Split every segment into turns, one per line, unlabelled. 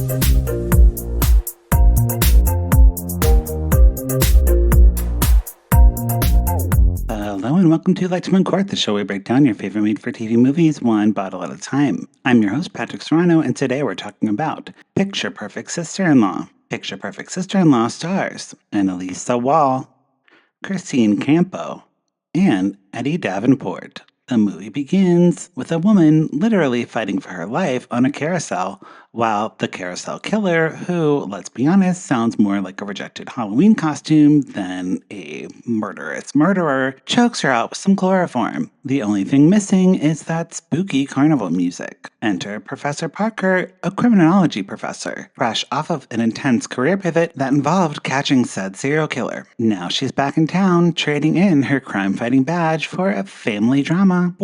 Hello and welcome to Uncorked, the show where we break down your favorite made-for-TV movies one bottle at a time. I'm your host, Patrick Serrano, and today we're talking about Picture Perfect Sister-in-Law. Picture Perfect Sister-in-Law stars Annalisa Wall, Christine Campo, and Eddie Davenport. The movie begins with a woman literally fighting for her life on a carousel, while the Carousel Killer, who, let's be honest, sounds more like a rejected Halloween costume than a murderous murderer, chokes her out with some chloroform. The only thing missing is that spooky carnival music. Enter Professor Parker, a criminology professor, fresh off of an intense career pivot that involved catching said serial killer. Now she's back in town, trading in her crime-fighting badge for a family drama,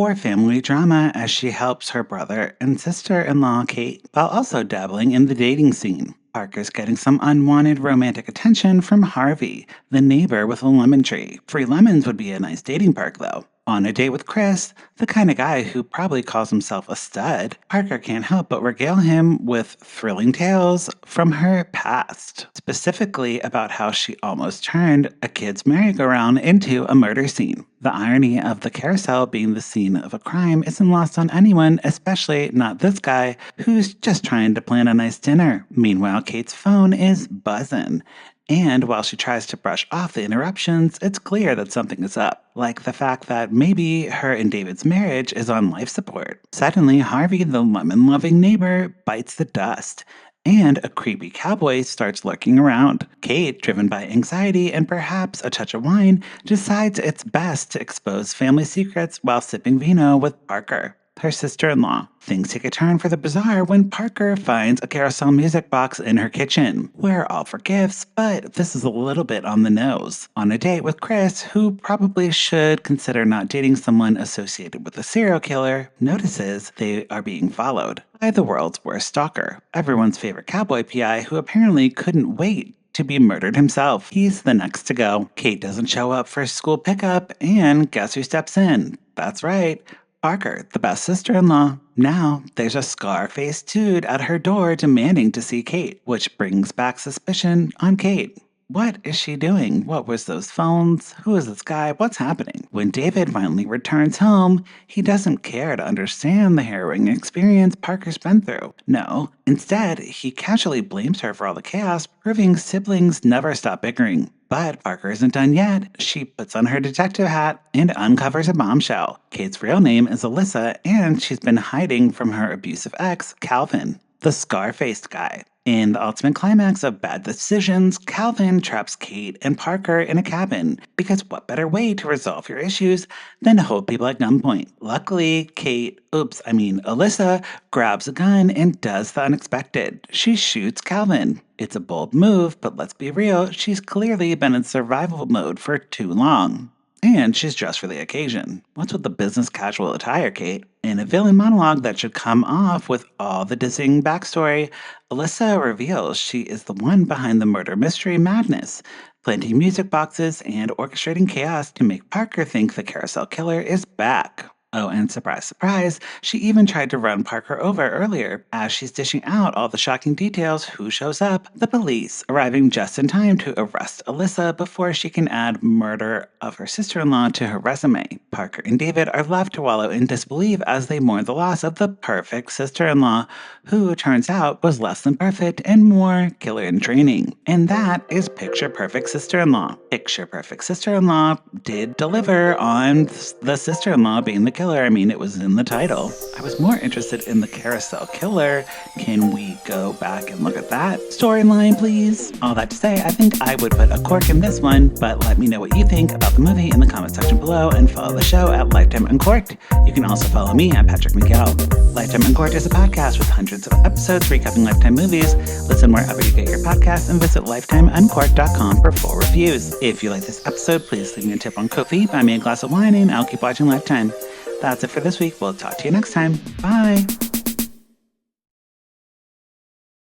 as she helps her brother and sister-in-law Kate, while also dabbling in the dating scene. Parker's getting some unwanted romantic attention from Harvey, the neighbor with a lemon tree. Free lemons would be a nice dating perk, though. On a date with Chris, the kind of guy who probably calls himself a stud, Parker can't help but regale him with thrilling tales from her past, specifically about how she almost turned a kid's merry-go-round into a murder scene. The irony of the carousel being the scene of a crime isn't lost on anyone, especially not this guy who's just trying to plan a nice dinner. Meanwhile, Kate's phone is buzzing. And while she tries to brush off the interruptions, it's clear that something is up, like the fact that maybe her and David's marriage is on life support. Suddenly, Harvey, the lemon-loving neighbor, bites the dust, and a creepy cowboy starts lurking around. Kate, driven by anxiety and perhaps a touch of wine, decides it's best to expose family secrets while sipping vino with Parker, her sister-in-law. Things take a turn for the bizarre when Parker finds a carousel music box in her kitchen. We're all for gifts, but this is a little bit on the nose. On a date with Chris, who probably should consider not dating someone associated with a serial killer, notices they are being followed by the world's worst stalker, everyone's favorite cowboy PI who apparently couldn't wait to be murdered himself. He's the next to go. Kate doesn't show up for school pickup, and guess who steps in? That's right, Parker, the best sister-in-law. Now, there's a scar-faced dude at her door demanding to see Kate, which brings back suspicion on Kate. What is she doing? What was those phones? Who is this guy? What's happening? When David finally returns home, he doesn't care to understand the harrowing experience Parker's been through. No, instead, he casually blames her for all the chaos, proving siblings never stop bickering. But Parker isn't done yet. She puts on her detective hat and uncovers a bombshell. Kate's real name is Alyssa, and she's been hiding from her abusive ex, Calvin, the scar-faced guy. In the ultimate climax of bad decisions, Calvin traps Kate and Parker in a cabin, because what better way to resolve your issues than to hold people at gunpoint? Luckily, Alyssa grabs a gun and does the unexpected. She shoots Calvin. It's a bold move, but let's be real, she's clearly been in survival mode for too long. And she's dressed for the occasion. What's with the business casual attire, Kate? In a villain monologue that should come off with all the dizzying backstory, Alyssa reveals she is the one behind the murder mystery madness, planting music boxes and orchestrating chaos to make Parker think the Carousel Killer is back. Oh, and surprise, surprise, she even tried to run Parker over earlier. As she's dishing out all the shocking details, who shows up? The police, arriving just in time to arrest Alyssa before she can add murder of her sister-in-law to her resume. Parker and David are left to wallow in disbelief as they mourn the loss of the perfect sister-in-law, who turns out was less than perfect and more killer in training. And that is Picture Perfect Sister-in-Law. Picture Perfect Sister-in-Law did deliver on the sister-in-law being the killer. I mean, it was in the title. I was more interested in the Carousel Killer. Can we go back and look at that storyline, please? All that to say, I think I would put a cork in this one, but let me know what you think about the movie in the comment section below and follow the show at Lifetime Uncorked. You can also follow me at Patrick Miguel. Lifetime Uncorked is a podcast with hundreds of episodes recapping Lifetime movies. Listen wherever you get your podcasts and visit lifetimeuncorked.com for full reviews. If you like this episode, please leave me a tip on Ko-fi, buy me a glass of wine, and I'll keep watching Lifetime. That's it for this week. We'll talk to you next time. Bye.